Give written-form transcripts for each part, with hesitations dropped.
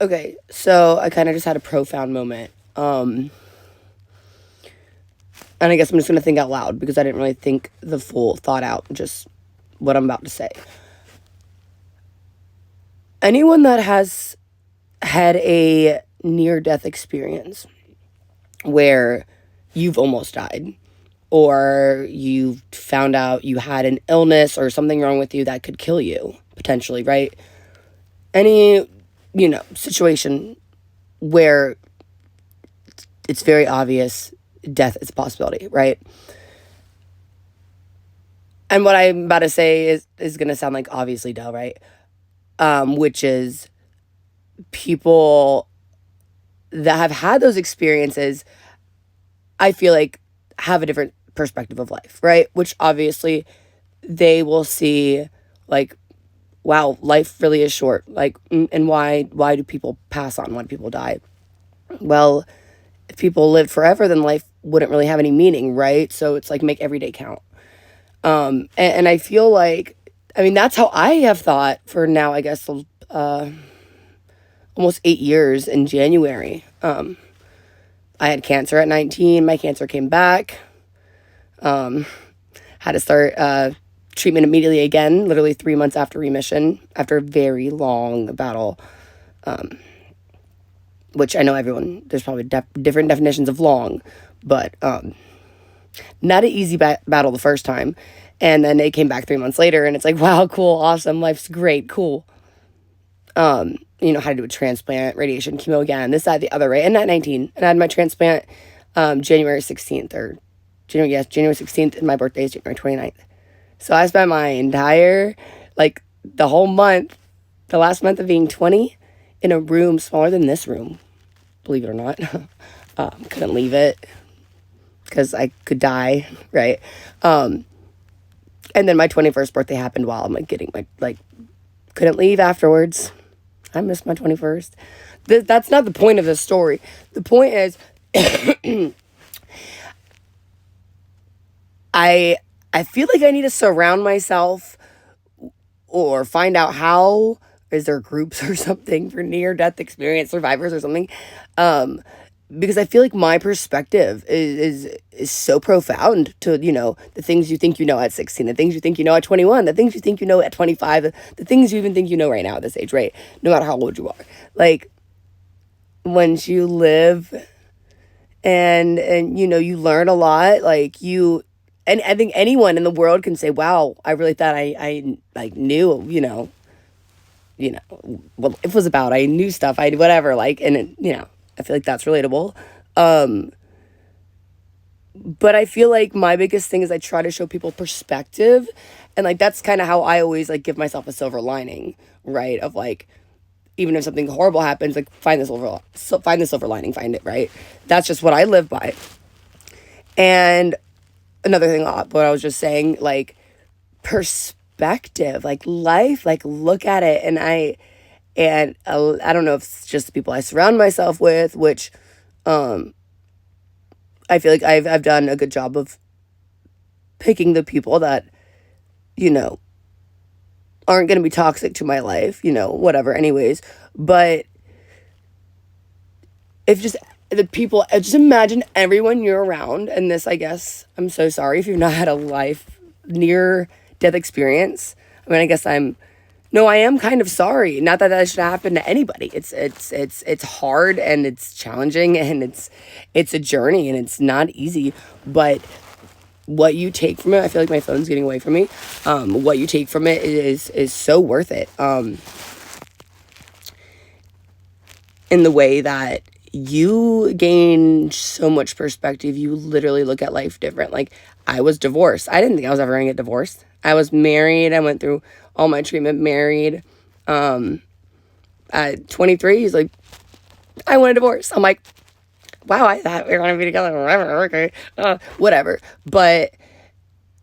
Okay, so I kind of just had a profound moment. And I guess I'm just going to think out loud because I didn't really think the full thought out, just what I'm about to say. Anyone that has had a near death experience where you've almost died, or you found out you had an illness or something wrong with you that could kill you, potentially, right? Any, situation where it's very obvious death is a possibility, right? And what I'm about to say is going to sound like obviously duh, right? Which is people that have had those experiences, I feel like have a different perspective of life, right? Which obviously they will see like, wow, life really is short. Like, and why do people pass on? Why do people die? Well, if people lived forever, then life wouldn't really have any meaning, right? So it's like make every day count. And I feel like, I mean, that's how I have thought for now, I guess, almost 8 years in January. I had cancer at 19. My cancer came back. Had to start treatment immediately again, literally 3 months after remission, after a very long battle. Which I know there's probably different definitions of long, but not an easy battle the first time. And then it came back 3 months later, and it's like, wow, cool, awesome, life's great, cool. How to do a transplant, radiation, chemo again, this, that, the other, right? And at 19, and I had my transplant January 16th, January 16th, and my birthday is January 29th. So I spent my entire, the whole month, the last month of being 20, in a room smaller than this room, believe it or not. Couldn't leave it because I could die, right? And then my 21st birthday happened while I'm getting my, couldn't leave afterwards. I missed my 21st. That's not the point of this story. The point is, I feel like I need to surround myself or find out how. Is there groups or something for near-death experience survivors or something? Because I feel like my perspective is so profound to, the things you think you know at 16, the things you think you know at 21, the things you think you know at 25, the things you even think you know right now at this age, right? No matter how old you are. Like, once you live and you learn a lot, and I think anyone in the world can say, wow, I really thought I knew, well, it was about, I knew stuff, I whatever, and it, I feel like that's relatable. But I feel like my biggest thing is I try to show people perspective, and that's kind of how I always give myself a silver lining, right? Of even if something horrible happens, find the silver lining, find it, right? That's just what I live by. And another thing, what I was just saying, perspective, life, look at it. And I don't know if it's just the people I surround myself with, which I feel like I've done a good job of picking the people that aren't going to be toxic to my life, whatever, anyways. But if just the people, just imagine everyone you're around, and this, I guess, I'm so sorry if you've not had a life near death experience. I mean, I guess I am kind of sorry. Not that that should happen to anybody. It's hard, and it's challenging, and it's a journey, and it's not easy. But what you take from it, I feel like my phone's getting away from me. What you take from it is so worth it. In the way that you gain so much perspective, you literally look at life different. I was divorced. I didn't think I was ever going to get divorced. I was married. I went through all my treatment married. At 23, he's like, I want a divorce. I'm like, wow, I thought we were going to be together forever. Okay. Whatever. But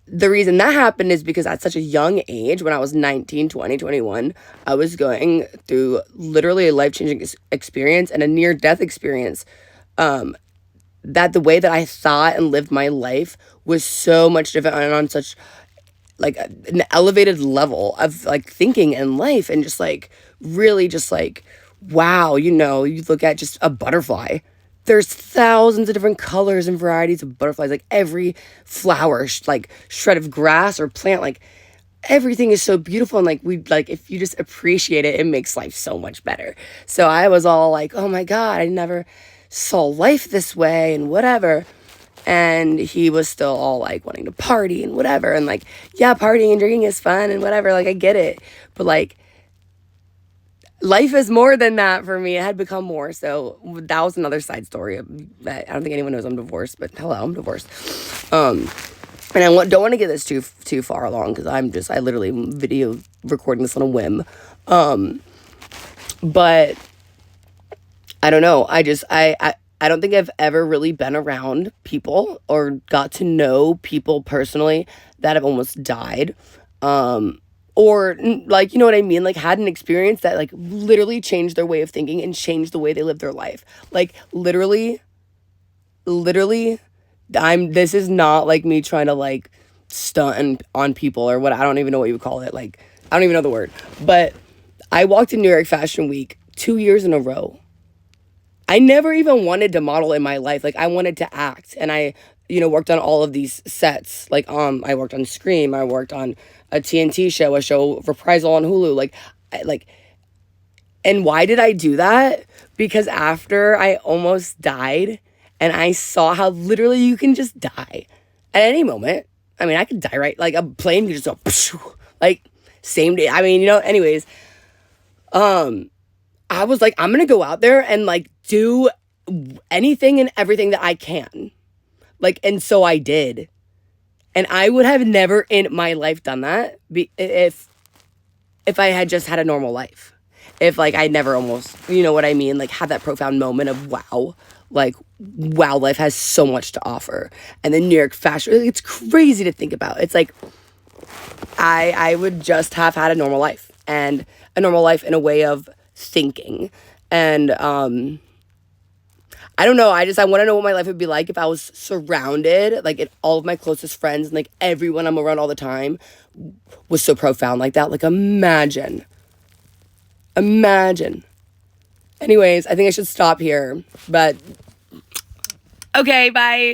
the reason that happened is because at such a young age, when I was 19, 20, 21, I was going through literally a life-changing experience and a near-death experience. That the way that I thought and lived my life was so much different and on such an elevated level of thinking and life, and just really just wow, you know, you look at just a butterfly. There's thousands of different colors and varieties of butterflies. Like every flower, like shred of grass or plant, like everything is so beautiful. And like, we like, if you just appreciate it, it makes life so much better. So I was all like, oh my God, I never saw life this way and whatever. And he was still all like wanting to party and whatever. And like, yeah, partying and drinking is fun and whatever. Like, I get it. But like, life is more than that for me. It had become more. So that was another side story. I don't think anyone knows I'm divorced, but hello, I'm divorced. And I don't want to get this too far along because I literally video recording this on a whim. But I don't know. I don't think I've ever really been around people or got to know people personally that have almost died. Or like, you know what I mean? Like had an experience that like literally changed their way of thinking and changed the way they live their life. Like literally, this is not like me trying to like stunt on people or what. I don't even know what you would call it. Like, I don't even know the word, but I walked in New York Fashion Week 2 years in a row. I never even wanted to model in my life. Like I wanted to act and I, you know, worked on all of these sets. Like, I worked on Scream. I worked on a TNT show, a show Reprisal on Hulu. And why did I do that? Because after I almost died and I saw how literally you can just die at any moment. I mean, I could die, right? Like a plane could just go, like same day. I mean, you know, anyways, I was like, I'm going to go out there and like do anything and everything that I can. Like, and so I did. And I would have never in my life done that if I had just had a normal life. If like I never almost, you know what I mean? Like had that profound moment of wow. Like, wow, life has so much to offer. And the New York Fashion, it's crazy to think about. It's like, I would just have had a normal life and a normal life in a way of thinking. And, I don't know. I want to know what my life would be like if I was surrounded, like all of my closest friends and like everyone I'm around all the time was so profound like that. Like imagine. Anyways, I think I should stop here, but okay, bye.